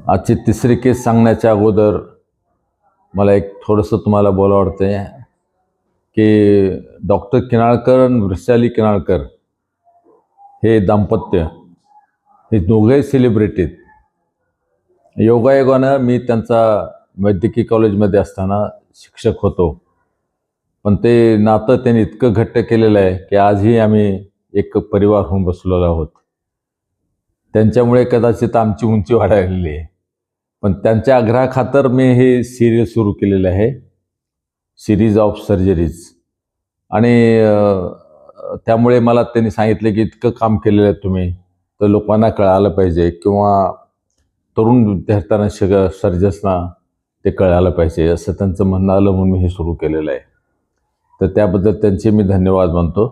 आजची तिसरी केस सांगण्याच्या अगोदर मला एक थोडंसं तुम्हाला बोलावं वाटतंय की डॉक्टर किनाळकर आणि वृषाली किनाळकर हे दाम्पत्य हे दोघंही सेलिब्रिटीत. योगायोगानं मी त्यांचा वैद्यकीय कॉलेजमध्ये असताना शिक्षक होतो, पण ते नातं त्यांनी इतकं घट्ट केलेलं आहे की आजही आम्ही एक परिवार होऊन बसलेलो आहोत. त्यांच्यामुळे कदाचित आमची उंची वाढलेली आहे, पण त्यांच्या आग्रहाखातर मी हे सिरियल सुरू केलेलं आहे, सिरीज ऑफ सर्जरीज. आणि त्यामुळे मला त्यांनी सांगितलं की इतकं काम केलेलं आहे तुम्ही, तर लोकांना कळालं पाहिजे किंवा तरुण विद्यार्थ्यांना सर्जन्सना ते कळालं पाहिजे, असं त्यांचं म्हणणं आलं म्हणून मी हे सुरू केलेलं आहे. तर त्याबद्दल त्यांचे मी धन्यवाद मानतो.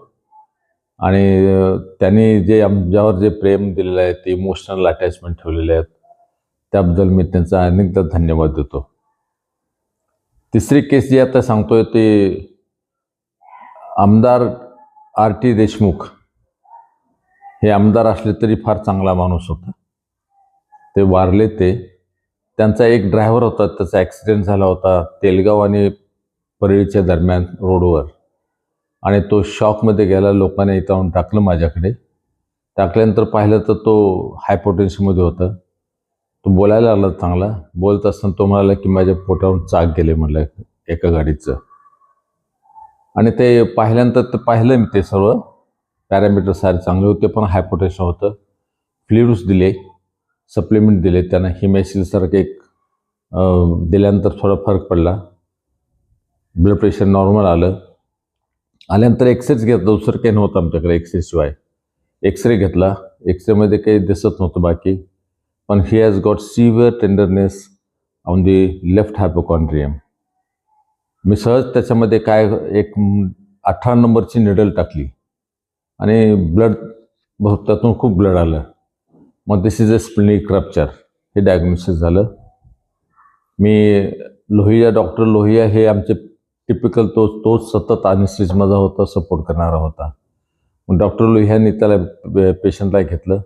आणि त्यांनी जे आमच्यावर जे प्रेम दिलेलं आहे, ते इमोशनल अटॅचमेंट ठेवलेले आहेत, त्याबद्दल मी त्यांचा अनेकदा धन्यवाद देतो. तिसरी केस जी आता सांगतोय ते आमदार R.T. देशमुख हे आमदार असले तरी फार चांगला माणूस होता. ते वारले. त्यांचा एक ड्रायव्हर होता, त्याचा ॲक्सिडेंट झाला होता तेलगाव आणि परळीच्या दरम्यान रोडवर, आणि तो शॉकमध्ये गेला. लोकांनी इथं आणून टाकलं माझ्याकडे. टाकल्यानंतर पाहिलं तर तो हायपोटेन्शियमध्ये होता. तो बोलायला लागला चांगला. बोलत असताना तो म्हणाला की माझ्या पोटावरून चाक गेले म्हटलं एका गाडीचं. आणि ते पाहिल्यानंतर तर पाहिलं मी, ते सर्व पॅरामीटर सारे चांगले होते, पण हायपोटेन्शन होतं. फ्लुइड्स दिले, सप्लिमेंट दिले त्यांना, हिमॅसिलसारखं एक दिल्यानंतर थोडा फरक पडला. ब्लड प्रेशर नॉर्मल आलं. आल्यानंतर एक्सरेच घेतला, दुसरं काही नव्हतं आमच्याकडे एक्सरेशिवाय. एक्सरे घेतला. एक्सरेमध्ये काही दिसत नव्हतं बाकी, पण ही has got severe tenderness on the left hypochondrium. मी सहज त्याच्यामध्ये काय एक 18 नंबरची निडल टाकली आणि ब्लड त्यातून खूप ब्लड आलं. मग दिस इज अ स्प्लेनिक रप्चर हे डायग्नोसिस झालं. मी लोहिया, डॉक्टर लोहिया हे आमचे टिपिकल तोच सतत अनेस्थेसियामध्ये होता, सपोर्ट करणारा होता. मग डॉक्टर लोहियांनी त्याला पेशंटला घेतलं,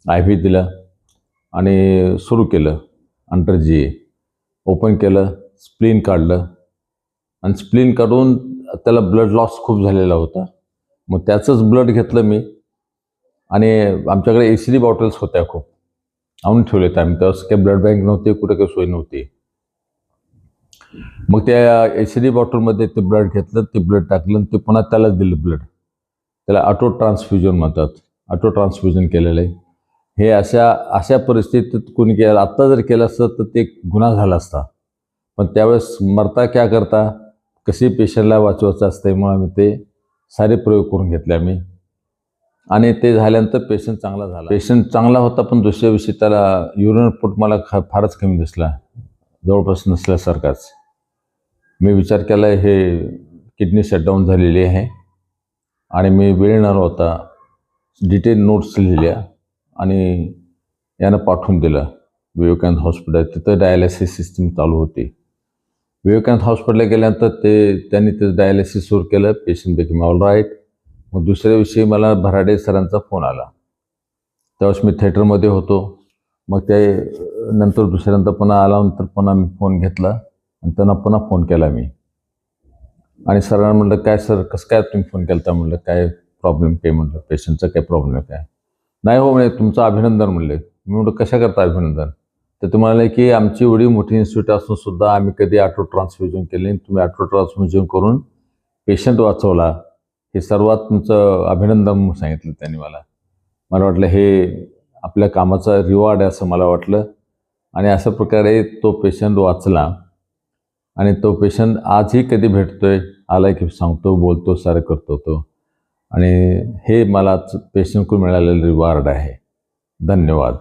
IV दिला आणि सुरू केलं अंडर GA. ओपन केलं, स्प्लीन काढलं, आणि स्प्लीन काढून त्याला ब्लड लॉस खूप झालेला होता. मग त्याचंच ब्लड घेतलं मी, आणि आमच्याकडे ACD बॉटल्स होत्या खूप, आणून ठेवले होते आम्ही. त्यावेळेस काही ब्लड बँक नव्हती, कुठे काही सोय नव्हती. मग त्या ACD बॉटलमध्ये ते ब्लड घेतलं, ते ब्लड टाकलं, ते पुन्हा त्यालाच दिलं ब्लड. त्याला ऑटो ट्रान्सफ्युजन म्हणतात. ऑटो ट्रान्सफ्युजन केलेलं आहे. हे अशा परिस्थितीत कोणी केलं, आत्ता जर केलं असतं तर ते गुन्हा झाला असता, पण त्यावेळेस मरता क्या करता, कशी पेशंटला वाचवायचं असतं, म्हणून आम्ही ते सारे प्रयोग करून घेतले आम्ही. आणि ते झाल्यानंतर पेशंट चांगला झाला. पेशंट चांगला होता, पण दुसऱ्या दिवशी त्याला युरिन आउटपुट मला फारच कमी दिसला, जवळपास नसल्यासारखाच. मी विचार केला हे किडनी शटडाऊन झालेली आहे, आणि मी वेळ न होता डिटेल नोट्स लिहिल्या आणि यानं पाठवून दिलं विवेकानंद हॉस्पिटल. तिथं डायलिसिस सिस्टीम चालू होती. विवेकानंद हॉस्पिटलला गेल्यानंतर त्यांनी ते डायलिसिस सुरू केलं. Patient baking all right. मग दुसऱ्या दिवशी मला भराडे सरांचा फोन आला. त्यावेळेस मी थिएटरमध्ये होतो. मग ते नंतर दुसऱ्यांदा पुन्हा आला, नंतर पुन्हा मी फोन घेतला आणि त्यांना पुन्हा फोन केला मी. आणि सरांना म्हटलं काय सर, कसं काय तुम्ही फोन केला? म्हटलं काय प्रॉब्लेम काय? म्हटलं पेशंटचा काय प्रॉब्लेम काय? नाही हो म्हणे, तुमचं अभिनंदन म्हणले. मी म्हटलं कशा करता अभिनंदन? तर ते म्हणाले की आमची एवढी मोठी इन्स्टिट्यूट असून सुद्धा आम्ही कधी ऑटो ट्रान्सफ्युजन केले, तुम्ही ऑटो ट्रान्सफ्युजन करून पेशंट वाचवला, हे सर्वात तुमचं अभिनंदन म्हणून सांगितलं त्यांनी मला. मला वाटलं हे आपल्या कामाचा रिवॉर्ड आहे असं मला वाटलं. आणि अशा प्रकारे तो पेशंट वाचला, आणि तो पेशंट आजही कधी भेटतोय, आला की सांगतो, बोलतो, सारं करतो तो. आणि हे मला पेशंटकडून मिळालेलं रिवॉर्ड आहे. धन्यवाद.